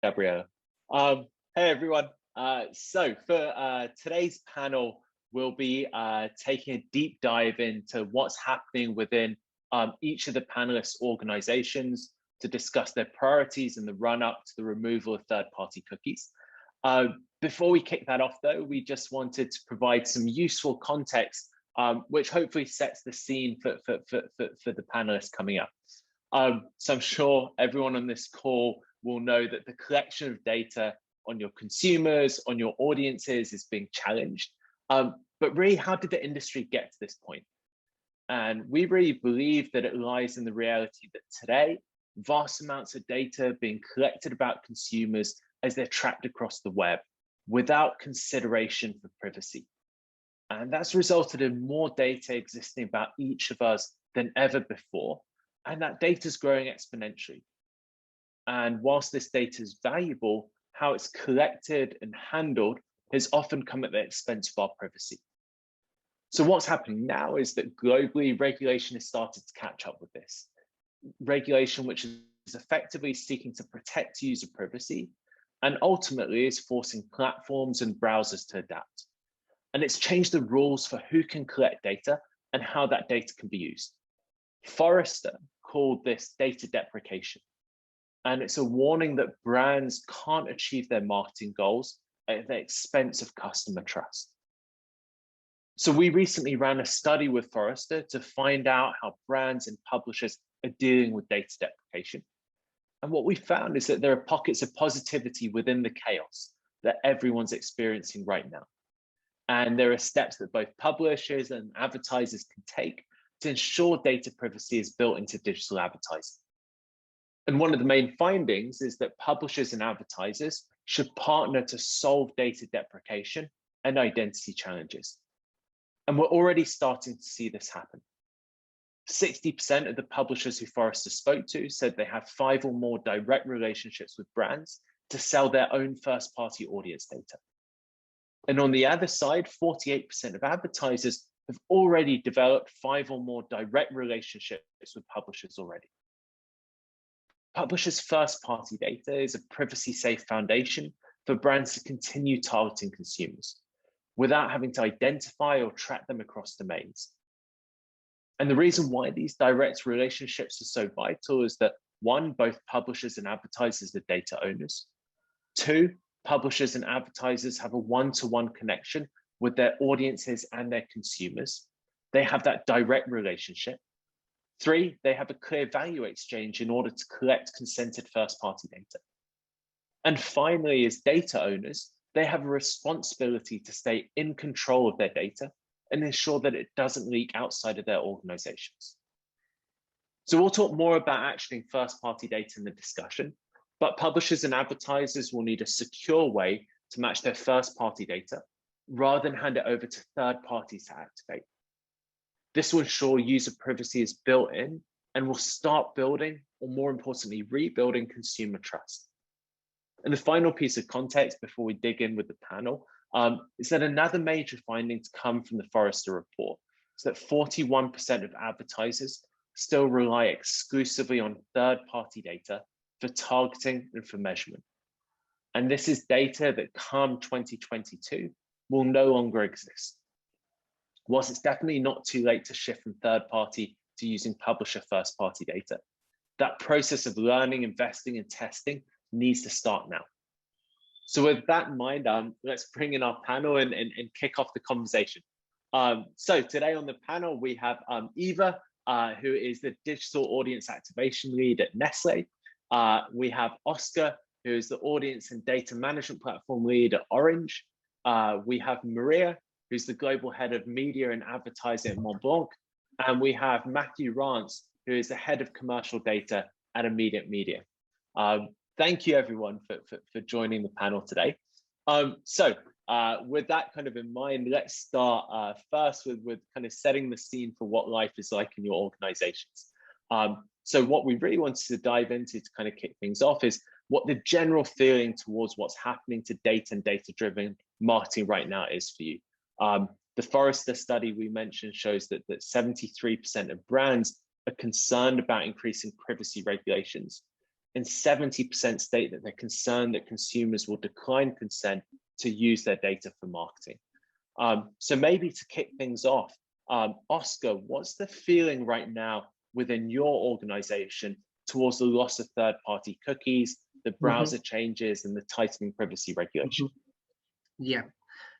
Gabriella. Hey everyone. So for today's panel, we'll be taking a deep dive into what's happening within each of the panelists' organizations to discuss their priorities in the run-up to the removal of third-party cookies. Before we kick that off, though, we just wanted to provide some useful context, which hopefully sets the scene for the panelists coming up. So I'm sure everyone on this call will know that the collection of data on your consumers, on your audiences is being challenged. But really, how did the industry get to this point? And we really believe that it lies in the reality that today, vast amounts of data are being collected about consumers as they're tracked across the web without consideration for privacy. And that's resulted in more data existing about each of us than ever before. And that data is growing exponentially. And whilst this data is valuable, how it's collected and handled has often come at the expense of our privacy. So what's happening now is that globally, regulation has started to catch up with this. Regulation which is effectively seeking to protect user privacy and ultimately is forcing platforms and browsers to adapt. And it's changed the rules for who can collect data and how that data can be used. Forrester called this data deprecation. And it's a warning that brands can't achieve their marketing goals at the expense of customer trust. So we recently ran a study with Forrester to find out how brands and publishers are dealing with data deprecation. And what we found is that there are pockets of positivity within the chaos that everyone's experiencing right now. And there are steps that both publishers and advertisers can take to ensure data privacy is built into digital advertising. And one of the main findings is that publishers and advertisers should partner to solve data deprecation and identity challenges. And we're already starting to see this happen. 60% of the publishers who Forrester spoke to said they have 5 or more direct relationships with brands to sell their own first-party audience data. And on the other side, 48% of advertisers have already developed 5 or more direct relationships with publishers already. Publishers' first-party data is a privacy-safe foundation for brands to continue targeting consumers without having to identify or track them across domains. And the reason why these direct relationships are so vital is that 1, both publishers and advertisers are data owners. 2, publishers and advertisers have a one-to-one connection with their audiences and their consumers. They have that direct relationship. 3, they have a clear value exchange in order to collect consented first-party data. And finally, as data owners, they have a responsibility to stay in control of their data and ensure that it doesn't leak outside of their organizations. So we'll talk more about actioning first-party data in the discussion, but publishers and advertisers will need a secure way to match their first-party data rather than hand it over to third parties to activate. This will ensure user privacy is built in and will start building, or more importantly, rebuilding consumer trust. And the final piece of context before we dig in with the panel is that another major finding to come from the Forrester report is that 41% of advertisers still rely exclusively on third-party data for targeting and for measurement. And this is data that come 2022 will no longer exist. Whilst it's definitely not too late to shift from third-party to using publisher first-party data, that process of learning, investing, and testing needs to start now. So with that in mind, let's bring in our panel and kick off the conversation. So today on the panel, we have Eva, who is the Digital Audience Activation Lead at Nestlé. We have Oscar, who is the Audience and Data Management Platform Lead at Orange. We have Maria, who's the Global Head of Media and Advertising at Montblanc. And we have Matthew Rance, who is the Head of Commercial Data at Immediate Media. Thank you, everyone, for joining the panel today. With that kind of in mind, let's start first with kind of setting the scene for what life is like in your organizations. So what we really wanted to dive into to kind of kick things off is what the general feeling towards what's happening to data and data-driven marketing right now is for you. The Forrester study we mentioned shows that 73% of brands are concerned about increasing privacy regulations. and 70% state that they're concerned that consumers will decline consent to use their data for marketing. So maybe to kick things off, Oscar, what's the feeling right now within your organization towards the loss of third-party cookies, the browser changes, and the tightening privacy regulation? Yeah.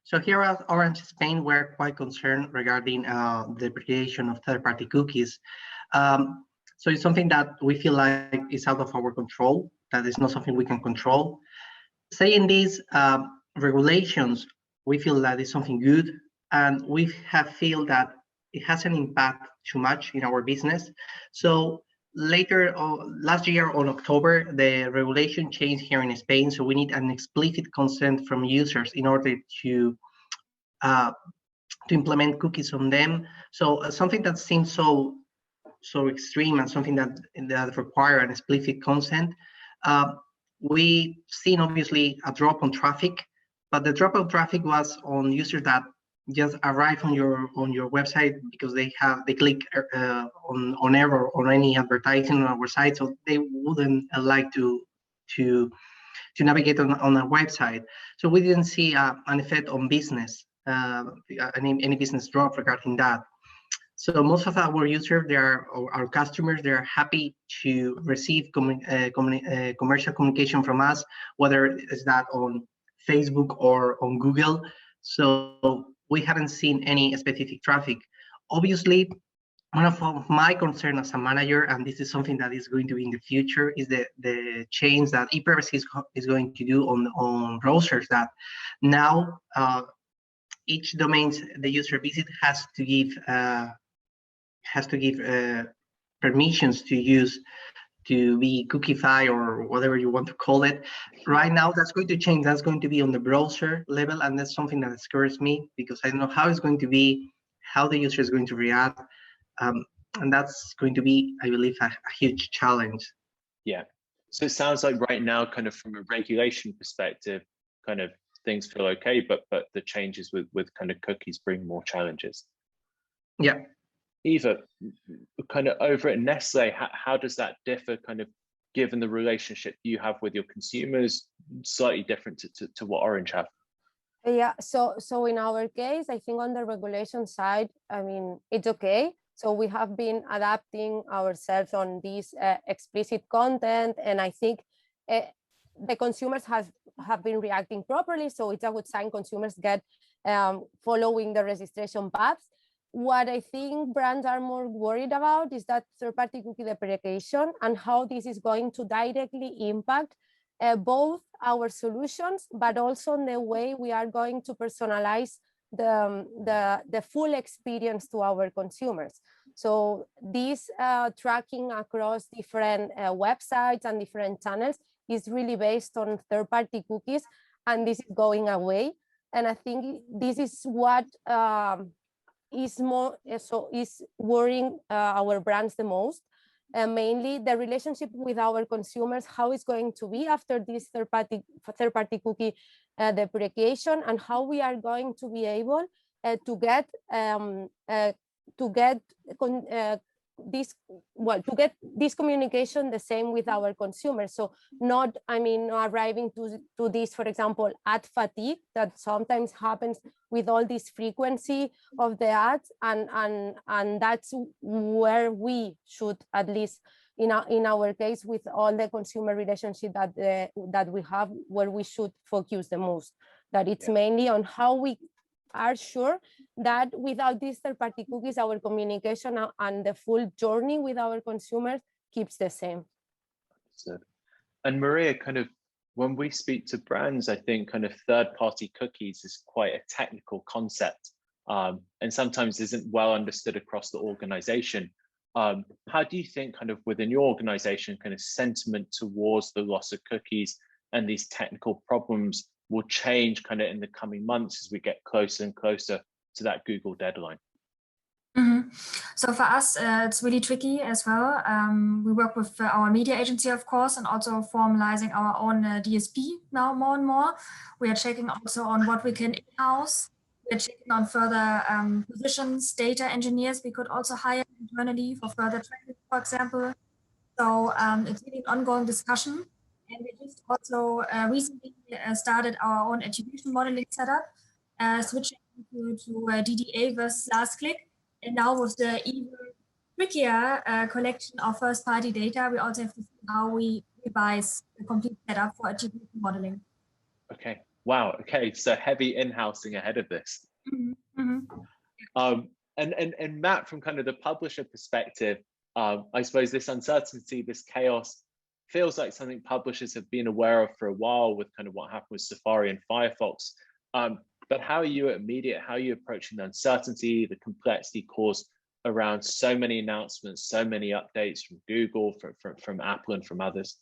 So here at Orange Spain, we're quite concerned regarding the deprecation of third-party cookies. So it's something that we feel like is out of our control, that is not something we can control. Saying these regulations, we feel that is something good, and we have feel that it hasn't impact too much in our business. So later, last year on October, the regulation changed here in Spain, so we need an explicit consent from users in order to implement cookies on them. So something that seems so extreme and something that require an explicit consent. We seen obviously a drop on traffic, but the drop of traffic was on users that just arrive on your website because they click on error or any advertising on our site, so they wouldn't like to navigate on a website. So we didn't see an effect on business, any business drop regarding that. So most of our users, our customers, they are happy to receive commercial communication from us, whether it's that on Facebook or on Google. So we haven't seen any specific traffic. Obviously, one of my concerns as a manager, and this is something that is going to be in the future, is the change that ePrivacy is going to do on browsers, that now each domain the user visit has to give permissions to be cookified or whatever you want to call it. Right now, that's going to change. That's going to be on the browser level, and that's something that scares me because I don't know how it's going to be, how the user is going to react, and that's going to be, I believe, a huge challenge. Yeah. So it sounds like right now, kind of from a regulation perspective, kind of things feel okay, but the changes with kind of cookies bring more challenges. Yeah. Eva, kind of over at Nestlé, how does that differ, kind of given the relationship you have with your consumers, slightly different to what Orange have? Yeah, so in our case, I think on the regulation side, I mean, it's okay. So we have been adapting ourselves on this explicit content, and I think the consumers have been reacting properly. So it's a good sign consumers get following the registration paths. What I think brands are more worried about is that third-party cookie deprecation and how this is going to directly impact both our solutions, but also in the way we are going to personalize the full experience to our consumers. So this tracking across different websites and different channels is really based on third-party cookies, and this is going away. And I think this is what is worrying our brands the most. Mainly the relationship with our consumers, how it's going to be after this third-party cookie deprecation, and how we are going to be able to get this communication the same with our consumers. So not, I mean, arriving to this, for example, ad fatigue that sometimes happens with all this frequency of the ads, and that's where we should, at least in our case, with all the consumer relationship that we have, where we should focus the most. That it's mainly on how we are sure that without these third-party cookies, our communication and the full journey with our consumers keeps the same. And Maria, kind of when we speak to brands, I think kind of third-party cookies is quite a technical concept, and sometimes isn't well understood across the organization. How do you think kind of within your organization, kind of sentiment towards the loss of cookies and these technical problems will change kind of in the coming months as we get closer and closer to that Google deadline? So for us, it's really tricky as well. We work with our media agency, of course, and also formalizing our own DSP now more and more. We are checking also on what we can in-house. We're checking on further positions, data engineers we could also hire internally for further training, for example. So it's really an ongoing discussion. And we just also recently started our own attribution modeling setup, switching to DDA versus last click. And now with the even trickier collection of first-party data, we also have to see how we revise the complete setup for attribution modeling. Okay. Wow. Okay. So heavy in-housing ahead of this. And Matt, from kind of the publisher perspective, I suppose this uncertainty, this chaos feels like something publishers have been aware of for a while with kind of what happened with Safari and Firefox. But how are you at Media? How are you approaching the uncertainty, the complexity caused around so many announcements, so many updates from Google, from Apple, and from others?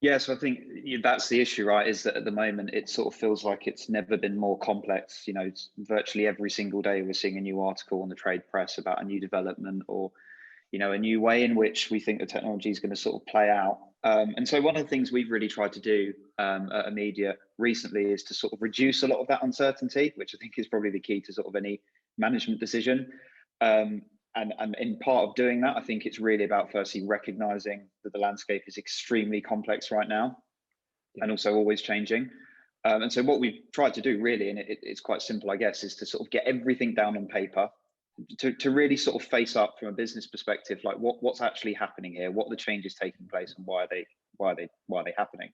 Yeah, so I think that's the issue, right? Is that at the moment it sort of feels like it's never been more complex. You know, virtually every single day we're seeing a new article on the trade press about a new development or, you know, a new way in which we think the technology is going to sort of play out. And so one of the things we've really tried to do at Media recently is to sort of reduce a lot of that uncertainty, which I think is probably the key to sort of any management decision. And in part of doing that, I think it's really about firstly recognizing that the landscape is extremely complex right now and also always changing. And so what we've tried to do really, and it's quite simple, I guess, is to sort of get everything down on paper, to really sort of face up from a business perspective, like what's actually happening here, what are the changes taking place and why are they happening?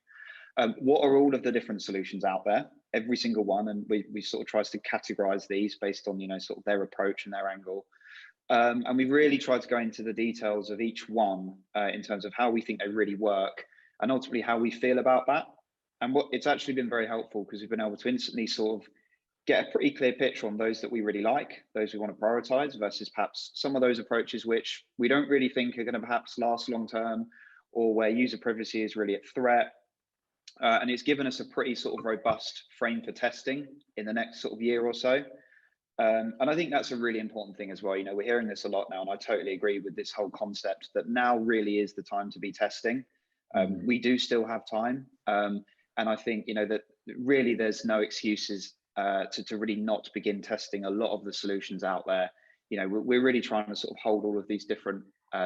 What are all of the different solutions out there, every single one, and we sort of tries to categorize these based on, you know, sort of their approach and their angle. And we've really tried to go into the details of each one in terms of how we think they really work and ultimately how we feel about that. And what it's actually been very helpful because we've been able to instantly sort of get a pretty clear picture on those that we really like, those we want to prioritize versus perhaps some of those approaches which we don't really think are going to perhaps last long term or where user privacy is really at threat. And it's given us a pretty sort of robust frame for testing in the next sort of year or so. And I think that's a really important thing as well. You know, we're hearing this a lot now, and I totally agree with this whole concept that now really is the time to be testing. We do still have time. And I think, you know, that really there's no excuses to really not begin testing a lot of the solutions out there. You know, we're really trying to sort of hold all of these different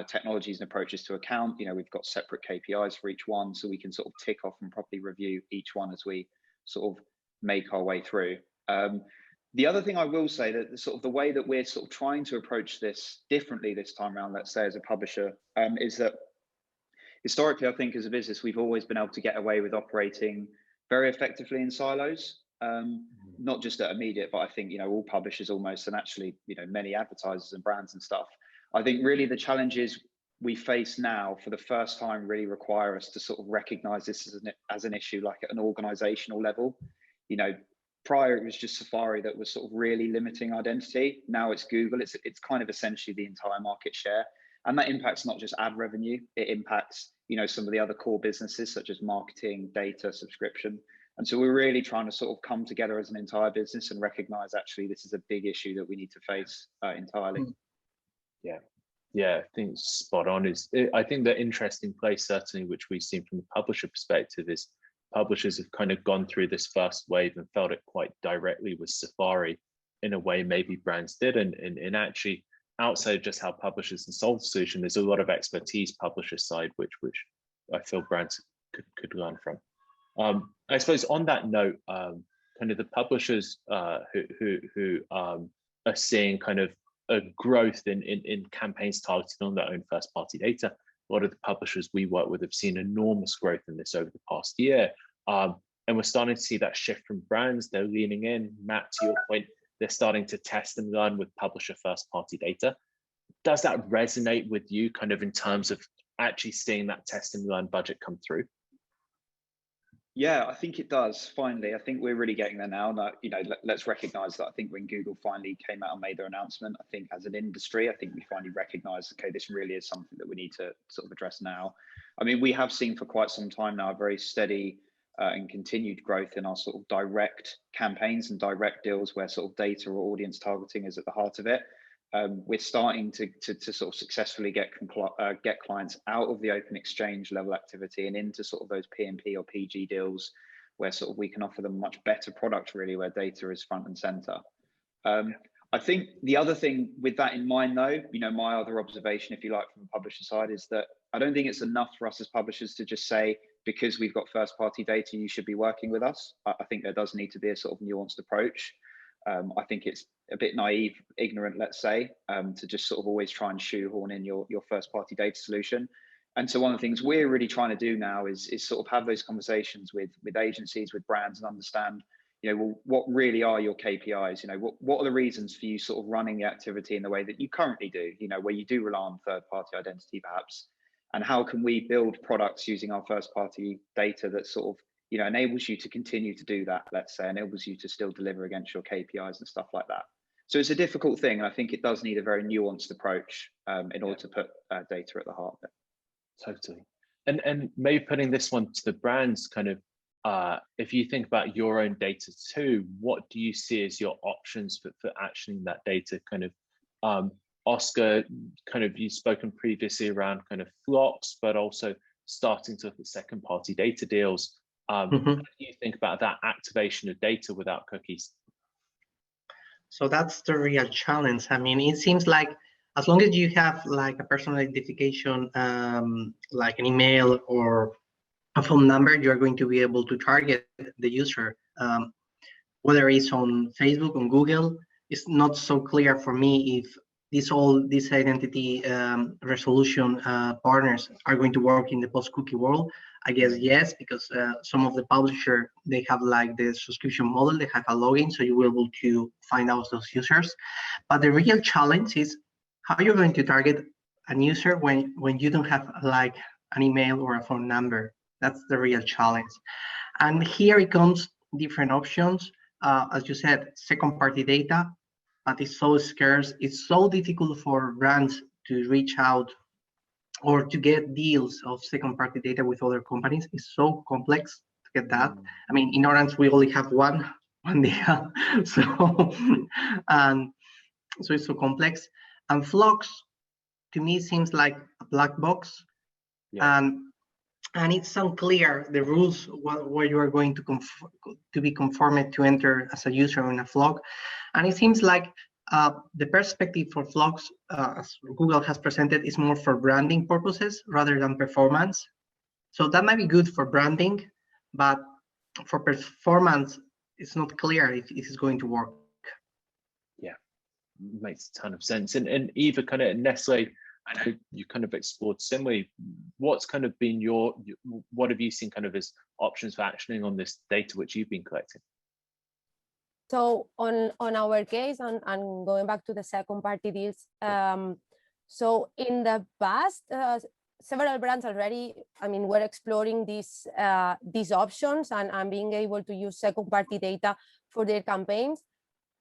technologies and approaches to account. You know, we've got separate KPIs for each one, so we can sort of tick off and properly review each one as we sort of make our way through. The other thing I will say that the sort of the way that we're sort of trying to approach this differently this time around, let's say as a publisher, is that historically, I think as a business, we've always been able to get away with operating very effectively in silos, not just at Immediate, but I think, you know, all publishers almost, and actually, you know, many advertisers and brands and stuff. I think really the challenges we face now for the first time really require us to sort of recognize this as an issue, like at an organizational level. You know, prior, it was just Safari that was sort of really limiting identity. Now it's Google. It's kind of essentially the entire market share. And that impacts not just ad revenue, it impacts, you know, some of the other core businesses such as marketing, data, subscription. And so we're really trying to sort of come together as an entire business and recognize actually this is a big issue that we need to face entirely. Yeah, I think spot on. I think the interesting place certainly, which we've seen from the publisher perspective, is publishers have kind of gone through this first wave and felt it quite directly with Safari in a way maybe brands did. And actually, outside of just how publishers install the solution, there's a lot of expertise publisher side, which I feel brands could learn from. I suppose on that note, kind of the publishers who are seeing kind of a growth in campaigns targeted on their own first party data. A lot of the publishers we work with have seen enormous growth in this over the past year. And we're starting to see that shift from brands. They're leaning in. Matt, to your point, they're starting to test and learn with publisher first party data. Does that resonate with you kind of in terms of actually seeing that test and learn budget come through? Yeah, I think it does. Finally, I think we're really getting there now. And, you know, let's recognize that. I think when Google finally came out and made their announcement, I think as an industry, I think we finally recognized, okay, this really is something that we need to sort of address now. I mean, we have seen for quite some time now a very steady and continued growth in our sort of direct campaigns and direct deals where sort of data or audience targeting is at the heart of it. We're starting to sort of successfully get clients out of the open exchange level activity and into sort of those PMP or PG deals where sort of we can offer them much better product really, where data is front and center. I I think the other thing with that in mind, though, you know, my other observation, if you like, from the publisher side, is that I don't think it's enough for us as publishers to just say, because we've got first-party data, you should be working with us. I think there does need to be a sort of nuanced approach. I think it's a bit naive, ignorant, let's say, to just sort of always try and shoehorn in your first-party data solution. And so one of the things we're really trying to do now is sort of have those conversations with agencies, with brands, and understand, you know, well, what really are your KPIs? You know, what are the reasons for you sort of running the activity in the way that you currently do, you know, where you do rely on third-party identity perhaps, and how can we build products using our first-party data that sort of, you know, enables you to continue to do that, let's say, enables you to still deliver against your KPIs and stuff like that. So it's a difficult thing, and I think it does need a very nuanced approach in order to put data at the heart of it. Totally. And maybe putting this one to the brands, kind of, if you think about your own data too, what do you see as your options for actioning that data? Kind of, Oscar, kind of, you've spoken previously around kind of flocks, but also starting to look at second-party data deals. How do you think about that activation of data without cookies? So that's the real challenge. I mean, it seems like as long as you have like a personal identification, like an email or a phone number, you are going to be able to target the user. Whether it's on Facebook, on Google, it's not so clear for me if these identity resolution partners are going to work in the post-cookie world. I guess yes, because some of the publisher, they have like the subscription model, they have a login, so you will be able to find out those users. But the real challenge is how you're going to target a user when you don't have like an email or a phone number. That's the real challenge. And here it comes different options. As you said, second-party data, but it's so scarce. It's so difficult for brands to reach out or to get deals of second-party data with other companies. It's so complex to get that. I mean, in Orange, we only have one data, so it's so complex. And flocks, to me, seems like a black box, and it's unclear the rules where you are going to be conformed to enter as a user in a flock. And it seems like the perspective for flocks, as Google has presented, is more for branding purposes rather than performance. So that might be good for branding, but for performance, it's not clear if it is going to work. Yeah, makes a ton of sense. And Eva, kind of Nestlé, I know you kind of explored similarly. What's kind of been what have you seen kind of as options for actioning on this data which you've been collecting? So on our case, and going back to the second party deals, so in the past, several brands already, I mean, were exploring these options and being able to use second party data for their campaigns.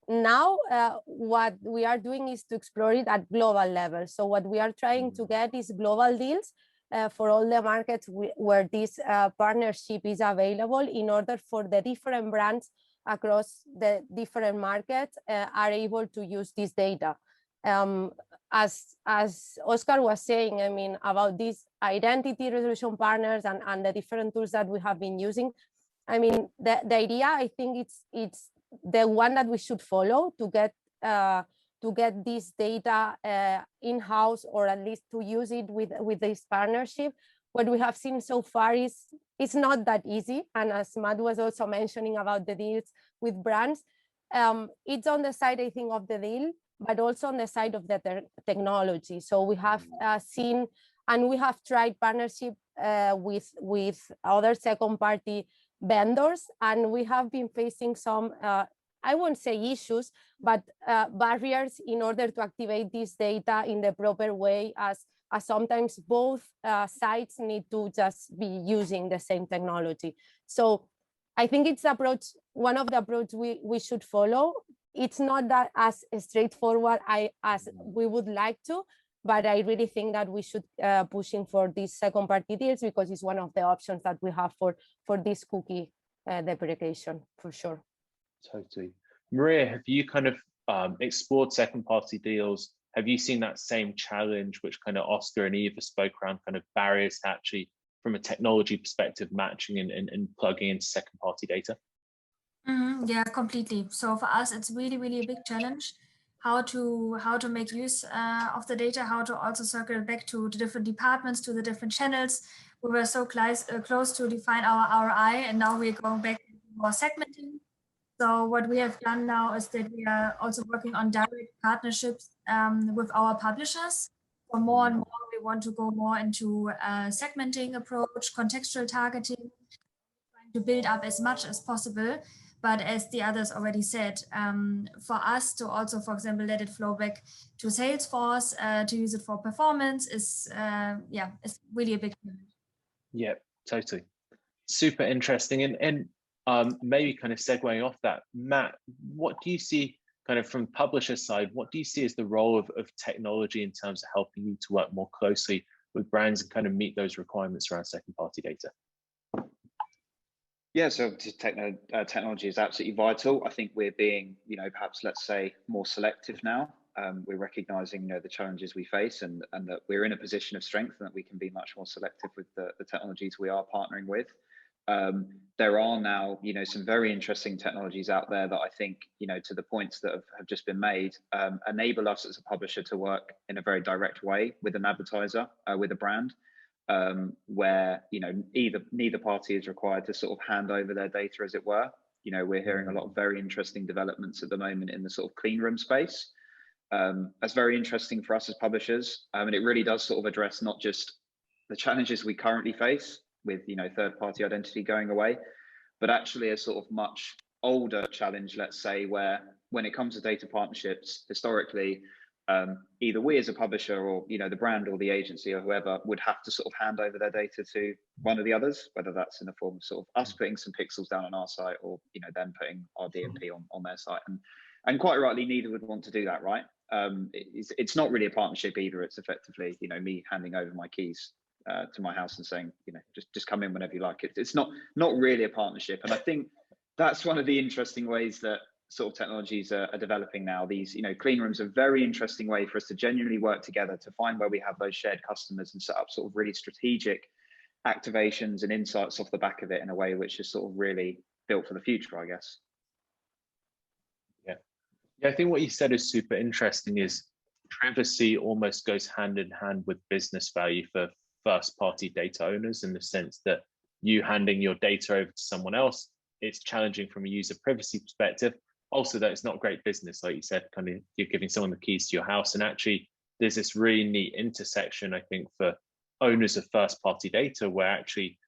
Now, what we are doing is to explore it at global level. So what we are trying to get is global deals for all the markets where this partnership is available, in order for the different brands across the different markets are able to use this data. As Oscar was saying, I mean, about these identity resolution partners and the different tools that we have been using, I mean, the idea, I think it's the one that we should follow to get this data in-house, or at least to use it with this partnership. What we have seen so far is it's not that easy. And as Matt was also mentioning about the deals with brands, it's on the side, I think, of the deal, but also on the side of the technology. So we have seen, and we have tried partnership with other second-party vendors, and we have been facing some, I won't say issues, but barriers in order to activate this data in the proper way, as sometimes both sides need to just be using the same technology. So I think it's one of the approaches we should follow. It's not that as straightforward as we would like to, but I really think that we should pushing for these second party deals, because it's one of the options that we have for this cookie deprecation, for sure. Totally. Maria, have you kind of explored second party deals? Have you seen that same challenge which kind of Oscar and Eva spoke around, kind of barriers to actually, from a technology perspective, matching and plugging into second party data? Yeah, completely. So for us, it's really, really a big challenge. how to make use of the data, how to also circle back to the different departments, to the different channels. We were so close to define our ROI, and now we're going back to more segmenting. So what we have done now is that we are also working on direct partnerships with our publishers. So more and more, we want to go more into segmenting approach, contextual targeting, trying to build up as much as possible. But as the others already said, for us to also, for example, let it flow back to Salesforce, to use it for performance is really a big challenge. Yeah, totally. Super interesting. And maybe kind of segueing off that, Matt, what do you see kind of from publisher side, what do you see as the role of technology in terms of helping you to work more closely with brands and kind of meet those requirements around second party data? Yeah, so technology is absolutely vital. I think we're being, perhaps let's say more selective now. We're recognizing, the challenges we face and that we're in a position of strength and that we can be much more selective with the technologies we are partnering with. There are now, some very interesting technologies out there that I think, to the points that have just been made, enable us as a publisher to work in a very direct way with an advertiser, with a brand, where, neither party is required to sort of hand over their data, as it were. We're hearing a lot of very interesting developments at the moment in the sort of clean room space. That's very interesting for us as publishers. And it really does sort of address not just the challenges we currently face with, third-party identity going away, but actually a sort of much older challenge, let's say, where when it comes to data partnerships, historically, either we as a publisher or, the brand or the agency or whoever would have to sort of hand over their data to one of the others, whether that's in the form of sort of us putting some pixels down on our site or, them putting our DMP on their site. And quite rightly, neither would want to do that, right? It's not really a partnership either. It's effectively, me handing over my keys to my house and saying, just come in whenever you like. It's not really a partnership. And I think that's one of the interesting ways that sort of technologies are developing now. These, clean rooms are a very interesting way for us to genuinely work together to find where we have those shared customers and set up sort of really strategic activations and insights off the back of it in a way which is sort of really built for the future, I guess. Yeah, I think what you said is super interesting is privacy almost goes hand in hand with business value for first party data owners, in the sense that you handing your data over to someone else, it's challenging from a user privacy perspective. Also, that it's not great business, like you said, kind of you're giving someone the keys to your house. And actually, there's this really neat intersection, I think, for owners of first party data, where actually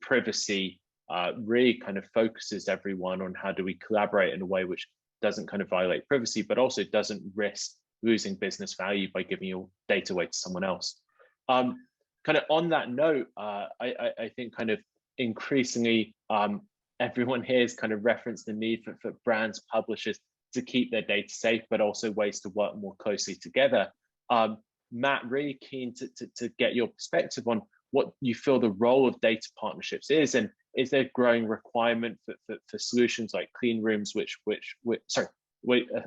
privacy really kind of focuses everyone on how do we collaborate in a way which doesn't kind of violate privacy, but also doesn't risk losing business value by giving your data away to someone else. Kind of on that note, I think kind of increasingly everyone here has kind of referenced the need for brands, publishers to keep their data safe, but also ways to work more closely together. Matt, really keen to get your perspective on what you feel the role of data partnerships is, and is there a growing requirement for solutions like clean rooms,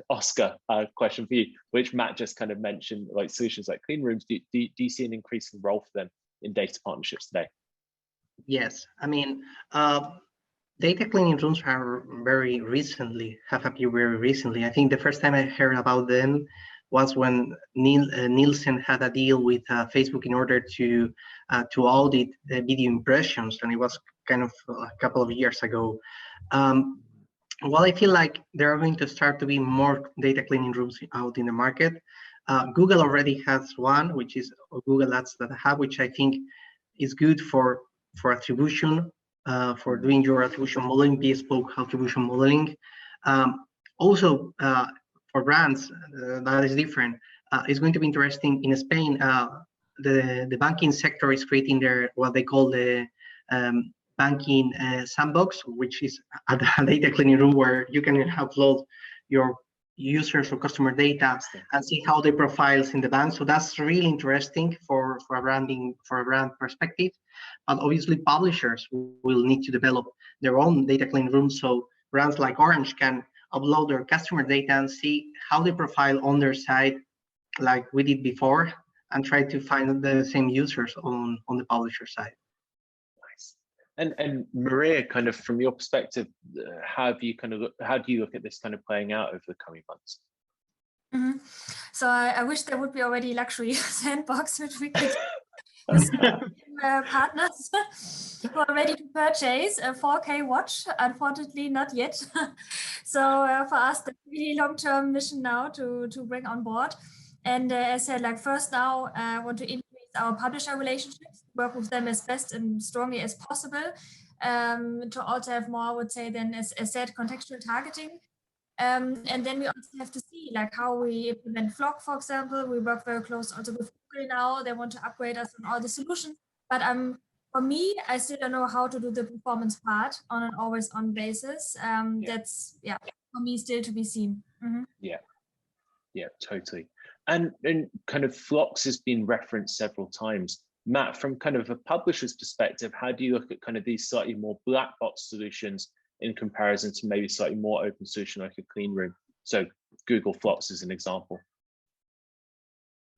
Oscar, question for you, which Matt just kind of mentioned, like solutions like clean rooms. Do you see an increasing role for them in data partnerships today? Yes, I mean, data cleaning rooms have appeared very recently. I think the first time I heard about them was when Nielsen had a deal with Facebook in order to audit the video impressions, and it was kind of a couple of years ago. Well, I feel like there are going to start to be more data cleaning rooms out in the market. Google already has one, which is Google Ads Data Hub, which I think is good for attribution, for doing your attribution modeling, bespoke attribution modeling. Also, for brands, that is different. It's going to be interesting in Spain. The banking sector is creating what they call the banking sandbox, which is a data cleaning room where you can upload your users or customer data and see how they profiles in the bank. So that's really interesting for a brand perspective. But obviously, publishers will need to develop their own data cleaning room, so brands like Orange can upload their customer data and see how they profile on their site, like we did before, and try to find the same users on the publisher side. Nice. And Maria, kind of from your perspective, how do you look at this kind of playing out over the coming months? Mm-hmm. So I wish there would be already luxury sandbox, which we could use partners who are ready to purchase a 4K watch. Unfortunately, not yet. So for us, the really long-term mission now to bring on board. And as I said, like first now, I want to increase our publisher relationships, work with them as best and strongly as possible, to also have more, I would say, then as said, contextual targeting. And then we also have to see like how we implement Flock, for example. We work very close also with Google now. They want to upgrade us on all the solutions. But for me, I still don't know how to do the performance part on an always on basis. That's for me still to be seen. Mm-hmm. Yeah, totally. And kind of Flocks has been referenced several times. Matt, from kind of a publisher's perspective, how do you look at kind of these slightly more black box solutions in comparison to maybe slightly more open solution like a clean room? So Google Flocks is an example.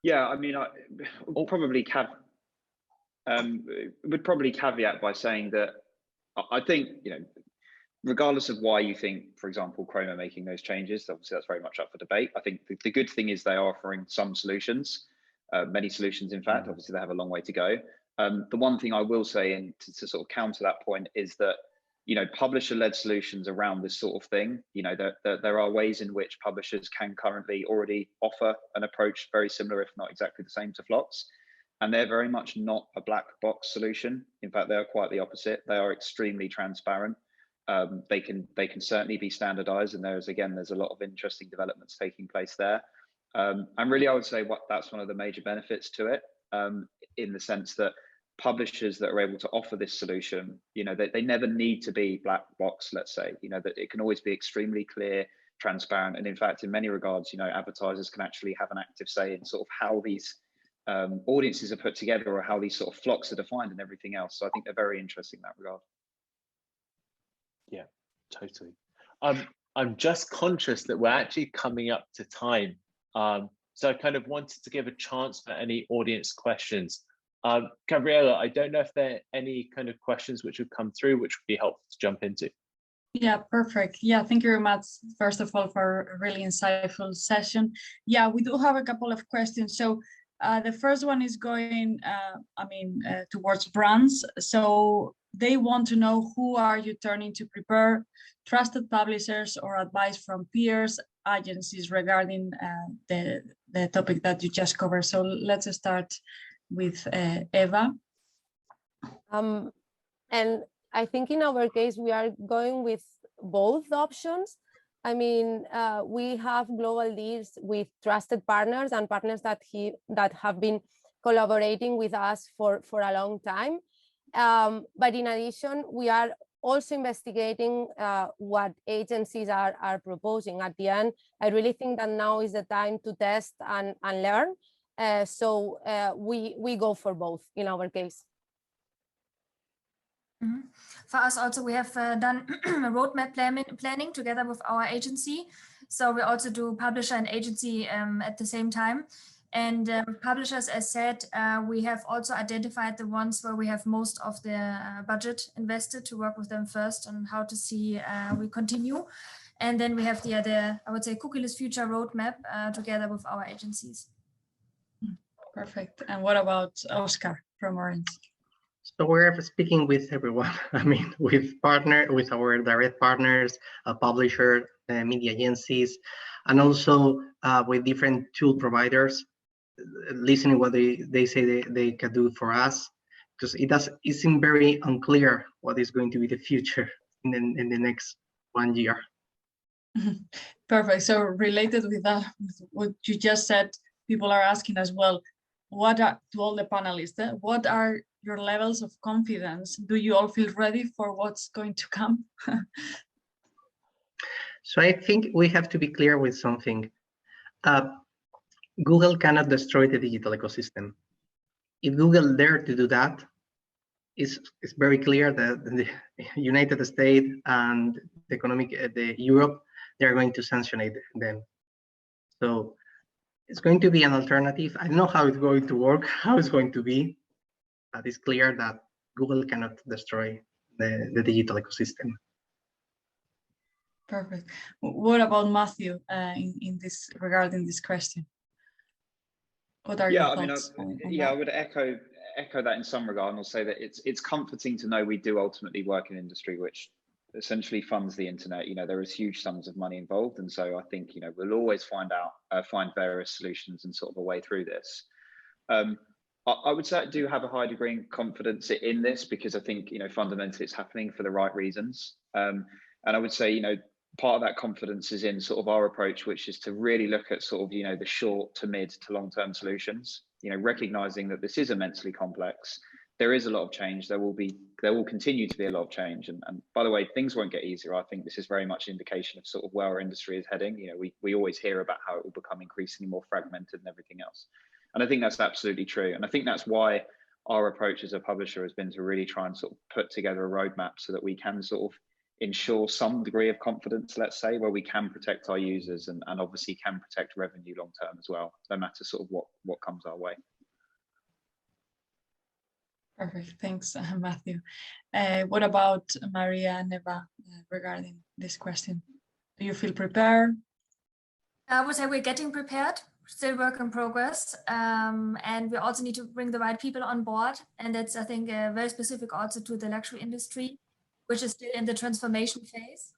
Yeah, I mean, I would probably caveat by saying that I think, you know, regardless of why you think, for example, Chrome are making those changes, obviously that's very much up for debate. I think the good thing is they are offering some solutions, many solutions, in fact. Obviously they have a long way to go. The one thing I will say, and to sort of counter that point, is that, you know, publisher-led solutions around this sort of thing, you know, there are ways in which publishers can currently already offer an approach very similar, if not exactly the same, to Flocks. And they're very much not a black box solution. In fact, they are quite the opposite. They are extremely transparent. They can certainly be standardized, and there's a lot of interesting developments taking place there. And really, I would say that's one of the major benefits to it, in the sense that publishers that are able to offer this solution, you know, they never need to be black box, let's say, you know, that it can always be extremely clear, transparent. And in fact, in many regards, you know, advertisers can actually have an active say in sort of how these audiences are put together, or how these sort of flocks are defined and everything else. So I think they're very interesting in that regard. Yeah, totally. I'm just conscious that we're actually coming up to time. So I kind of wanted to give a chance for any audience questions. Gabriela, I don't know if there are any kind of questions which have come through, which would be helpful to jump into. Yeah, perfect. Yeah, thank you very much, first of all, for a really insightful session. Yeah, we do have a couple of questions. So the first one is going, towards brands. So they want to know, who are you turning to prepare trusted publishers or advice from peers, agencies regarding the topic that you just covered? So let's start with Eva. And I think in our case, we are going with both options. I mean, we have global deals with trusted partners and partners that have been collaborating with us for a long time. But in addition, we are also investigating what agencies are proposing. At the end, I really think that now is the time to test and learn. So we go for both in our case. Mm-hmm. For us also, we have done roadmap planning together with our agency. So we also do publisher and agency at the same time. And publishers, as said, we have also identified the ones where we have most of the budget invested to work with them first on how to see we continue. And then we have the other, I would say, cookieless future roadmap together with our agencies. Perfect. And what about Oscar from Rance? So we're speaking with everyone. I mean, with our direct partners, publisher, media agencies, and also with different tool providers, listening what they say they can do for us, because it seems very unclear what is going to be the future in the next 1 year. Perfect. So related with that, with what you just said, people are asking as well, to all the panelists, what are your levels of confidence? Do you all feel ready for what's going to come? So I think we have to be clear with something. Google cannot destroy the digital ecosystem. If Google dared to do that, it's very clear that the United States and the Europe, they're going to sanction them. So it's going to be an alternative. I don't know how it's going to work, how it's going to be, but it's clear that Google cannot destroy the digital ecosystem. Perfect. What about Matthew in this regarding this question? What are your thoughts? I would echo that in some regard, and I'll say that it's comforting to know we do ultimately work in an industry which essentially funds the internet. There is huge sums of money involved, and so I think we'll always find various solutions and sort of a way through this. I would say I do have a high degree of confidence in this because I think fundamentally it's happening for the right reasons. And I would say part of that confidence is in sort of our approach, which is to really look at sort of the short to mid to long term solutions. Recognizing that this is immensely complex. There is a lot of change. There will continue to be a lot of change. And by the way, things won't get easier. I think this is very much an indication of sort of where our industry is heading. We always hear about how it will become increasingly more fragmented and everything else. And I think that's absolutely true. And I think that's why our approach as a publisher has been to really try and sort of put together a roadmap so that we can sort of ensure some degree of confidence, let's say, where we can protect our users and obviously can protect revenue long term as well, no matter sort of what comes our way. Perfect, thanks, Matthew. What about Maria and Eva regarding this question? Do you feel prepared? I would say we're getting prepared, still work in progress. And we also need to bring the right people on board. And that's, I think, very specific also to the luxury industry, which is still in the transformation phase.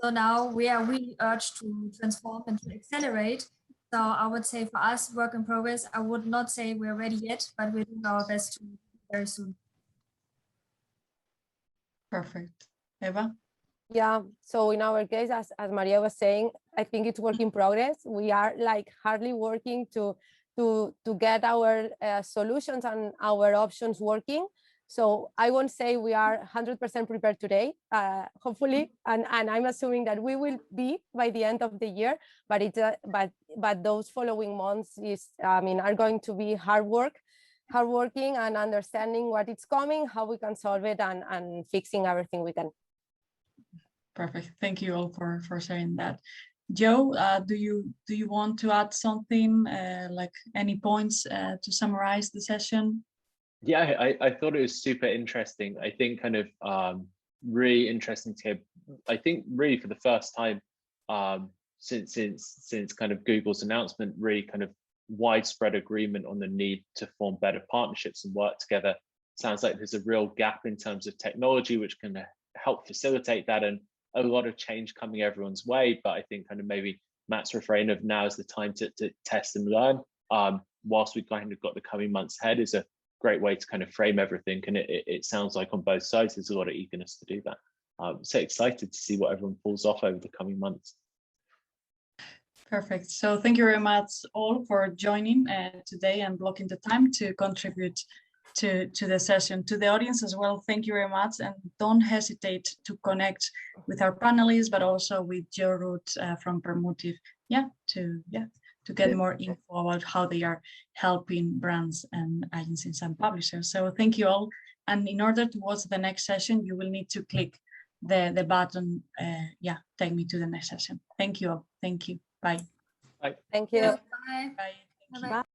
So now we are really urged to transform and to accelerate. So I would say for us, work in progress. I would not say we're ready yet, but we're doing our best to very soon. Perfect. Eva? Yeah, so in our case, as Maria was saying, I think it's work in progress. We are like hardly working to get our solutions and our options working. So I won't say we are 100% prepared today, hopefully, and I'm assuming that we will be by the end of the year. But but those following months are going to be hardworking and understanding what is coming, how we can solve it, and fixing everything we can. Perfect. Thank you all for sharing that. Joe, do you want to add something, like any points to summarize the session? Yeah, I thought it was super interesting. I think kind of really interesting to hear. I think really for the first time since kind of Google's announcement, really kind of widespread agreement on the need to form better partnerships and work together. Sounds like there's a real gap in terms of technology, which can help facilitate that, and a lot of change coming everyone's way. But I think kind of maybe Matt's refrain of now is the time to test and learn, whilst we've kind of got the coming months ahead, is a great way to kind of frame everything. And it sounds like on both sides there's a lot of eagerness to do that. So excited to see what everyone pulls off over the coming months. Perfect. So thank you very much all for joining today and blocking the time to contribute to the session. To the audience as well, thank you very much, and don't hesitate to connect with our panelists, but also with Joe Root from Permutive, to get more info about how they are helping brands and agencies and publishers. So thank you all. And in order to watch the next session, you will need to click the button, take me to the next session. Thank you all. Thank you. Bye. Bye. Thank you. Bye. Bye. Thank you. Bye.